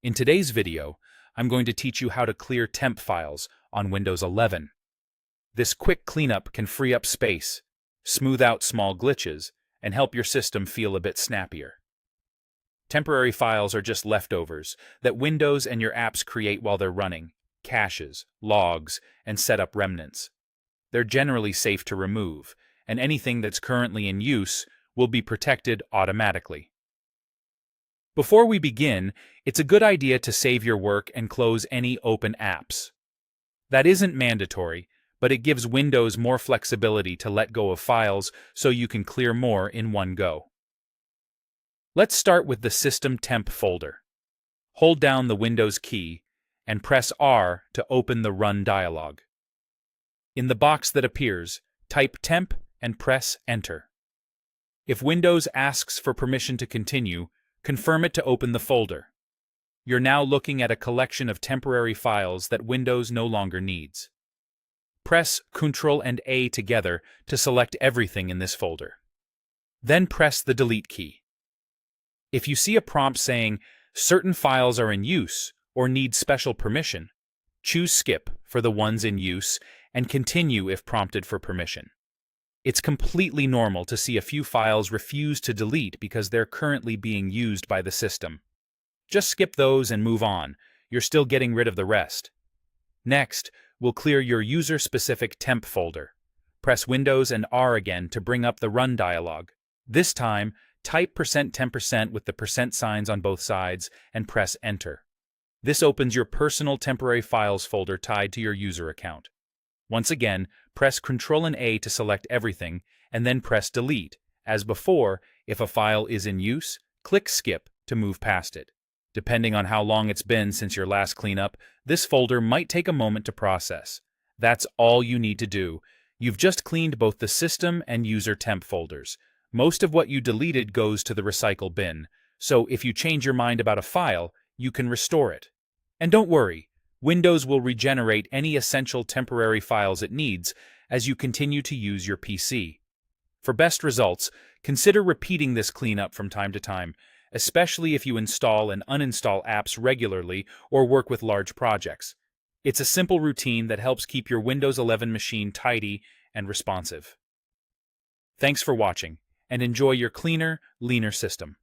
In today's video, I'm going to teach you how to clear temp files on Windows 11. This quick cleanup can free up space, smooth out small glitches, and help your system feel a bit snappier. Temporary files are just leftovers that Windows and your apps create while they're running, caches, logs, and setup remnants. They're generally safe to remove, and anything that's currently in use will be protected automatically. Before we begin, it's a good idea to save your work and close any open apps. That isn't mandatory, but it gives Windows more flexibility to let go of files so you can clear more in one go. Let's start with the System Temp folder. Hold down the Windows key and press R to open the Run dialog. In the box that appears, type Temp and press Enter. If Windows asks for permission to continue, confirm it to open the folder. You're now looking at a collection of temporary files that Windows no longer needs. Press Ctrl and A together to select everything in this folder. Then press the Delete key. If you see a prompt saying, certain files are in use or need special permission, choose Skip for the ones in use and Continue if prompted for permission. It's completely normal to see a few files refuse to delete because they're currently being used by the system. Just skip those and move on. You're still getting rid of the rest. Next, we'll clear your user-specific temp folder. Press Windows and R again to bring up the Run dialog. This time, type %10% with the percent signs on both sides and press Enter. This opens your personal temporary files folder tied to your user account. Once again, press Ctrl and A to select everything, and then press Delete. As before, if a file is in use, click Skip to move past it. Depending on how long it's been since your last cleanup, this folder might take a moment to process. That's all you need to do. You've just cleaned both the system and user temp folders. Most of what you deleted goes to the recycle bin, so if you change your mind about a file, you can restore it. And don't worry, Windows will regenerate any essential temporary files it needs as you continue to use your PC. For best results, consider repeating this cleanup from time to time, especially if you install and uninstall apps regularly or work with large projects. It's a simple routine that helps keep your Windows 11 machine tidy and responsive. Thanks for watching, and enjoy your cleaner, leaner system.